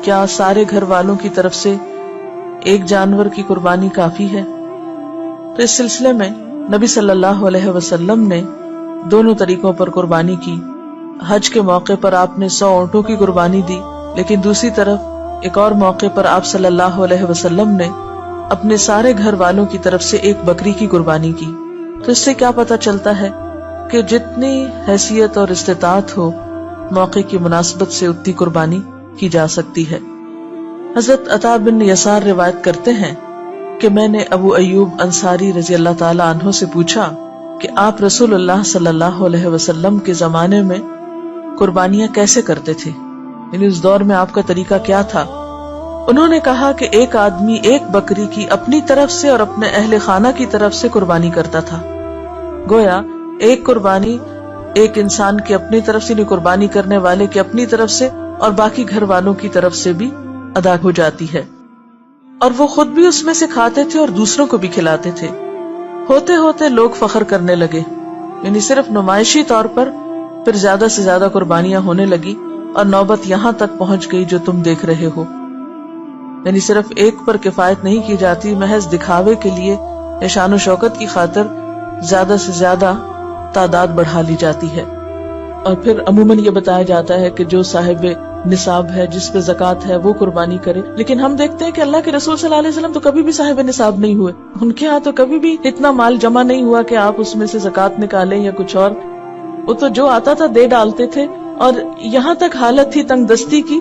کیا سارے گھر والوں کی طرف سے ایک جانور کی قربانی کافی ہے؟ تو اس سلسلے میں نبی صلی اللہ علیہ وسلم نے دونوں طریقوں پر قربانی کی. حج کے موقع پر آپ نے 100 اونٹوں کی قربانی دی، لیکن دوسری طرف ایک اور موقع پر آپ صلی اللہ علیہ وسلم نے اپنے سارے گھر والوں کی طرف سے ایک بکری کی قربانی کی. تو اس سے کیا پتہ چلتا ہے کہ جتنی حیثیت اور استطاعت ہو، موقع کی مناسبت سے اتنی قربانی کی جا سکتی ہے. حضرت عطا بن یسار روایت کرتے ہیں کہ میں نے ابو ایوب انصاری رضی اللہ تعالی عنہ سے پوچھا کہ آپ رسول اللہ صلی اللہ علیہ وسلم کے زمانے میں قربانیاں کیسے کرتے تھے، یعنی اس دور میں آپ کا طریقہ کیا تھا؟ انہوں نے کہا کہ ایک آدمی ایک بکری کی اپنی طرف سے اور اپنے اہل خانہ کی طرف سے قربانی کرتا تھا. گویا ایک قربانی ایک انسان کی اپنی طرف سے، قربانی کرنے والے کی اپنی طرف سے اور باقی گھر والوں کی طرف سے بھی ادا ہو جاتی ہے، اور وہ خود بھی اس میں سے کھاتے تھے اور دوسروں کو بھی کھلاتے تھے. ہوتے ہوتے لوگ فخر کرنے لگے، یعنی صرف نمائشی طور پر پھر زیادہ سے زیادہ قربانیاں ہونے لگی اور نوبت یہاں تک پہنچ گئی جو تم دیکھ رہے ہو. یعنی صرف ایک پر کفایت نہیں کی جاتی، محض دکھاوے کے لیے یا شان و شوکت کی خاطر زیادہ سے زیادہ تعداد بڑھا لی جاتی ہے. اور پھر عموماً یہ بتایا جاتا ہے کہ جو صاحب نصاب ہے، جس پہ زکوٰۃ ہے، وہ قربانی کرے. لیکن ہم دیکھتے ہیں کہ اللہ کے رسول صلی اللہ علیہ وسلم تو کبھی بھی صاحب نصاب نہیں ہوئے. ان کے ہاں تو کبھی بھی اتنا مال جمع نہیں ہوا کہ آپ اس میں سے زکوٰۃ نکالیں یا کچھ اور. وہ تو جو آتا تھا دے ڈالتے تھے. اور یہاں تک حالت تھی تنگ دستی کی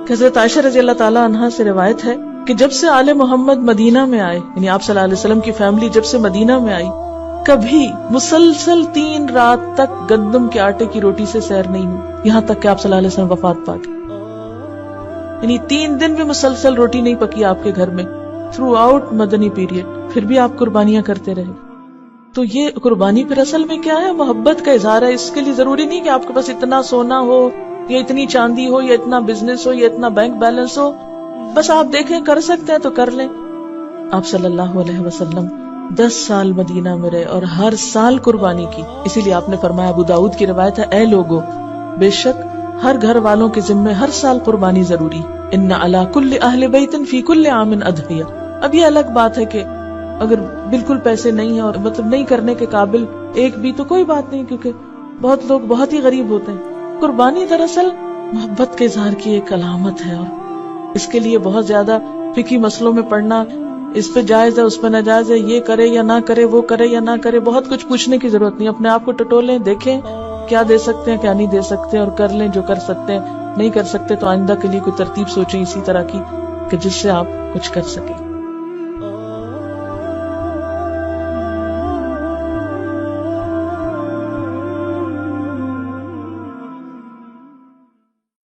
کہ حضرت عائشہ رضی اللہ تعالی عنہا سے روایت ہے کہ جب سے آل محمد مدینہ میں آئے، یعنی آپ صلی اللہ علیہ وسلم کی فیملی جب سے مدینہ میں آئی، کبھی مسلسل 3 رات تک گندم کے آٹے کی روٹی سے سیر نہیں ہوئی، یہاں تک کہ آپ صلی اللہ علیہ وسلم وفات پا گئے. یعنی 3 دن بھی مسلسل روٹی نہیں پکی آپ کے گھر میں تھرو آؤٹ مدنی پیریڈ، پھر بھی آپ قربانیاں کرتے رہے. تو یہ قربانی پھر اصل میں کیا ہے؟ محبت کا اظہار ہے. اس کے لیے ضروری نہیں کہ آپ کے پاس اتنا سونا ہو یا اتنی چاندی ہو یا اتنا بزنس ہو یا اتنا بینک بیلنس ہو. بس آپ دیکھیں کر سکتے ہیں تو کر لیں. آپ صلی اللہ علیہ وسلم 10 سال مدینہ میں رہے اور ہر سال قربانی کی. اسی لیے آپ نے فرمایا، ابو داؤد کی روایت ہے، اے لوگو، بے شک ہر گھر والوں کے ذمے ہر سال قربانی ضروری. ان علی کل اہل بیت فی کل عام اضحیہ. اب یہ الگ بات ہے کہ اگر بالکل پیسے نہیں ہیں اور مطلب نہیں کرنے کے قابل ایک بھی، تو کوئی بات نہیں، کیونکہ بہت لوگ بہت ہی غریب ہوتے ہیں. قربانی دراصل محبت کے اظہار کی ایک علامت ہے، اور اس کے لیے بہت زیادہ فقہی مسئلوں میں پڑھنا، اس پہ جائز ہے اس پہ ناجائز ہے، یہ کرے یا نہ کرے، وہ کرے یا نہ کرے، بہت کچھ پوچھنے کی ضرورت نہیں. اپنے آپ کو ٹٹولیں، دیکھیں کیا دے سکتے ہیں کیا نہیں دے سکتے، اور کر لیں جو کر سکتے ہیں. نہیں کر سکتے تو آئندہ کے لیے کوئی ترتیب سوچیں اسی طرح کی کہ جس سے آپ کچھ کر سکیں.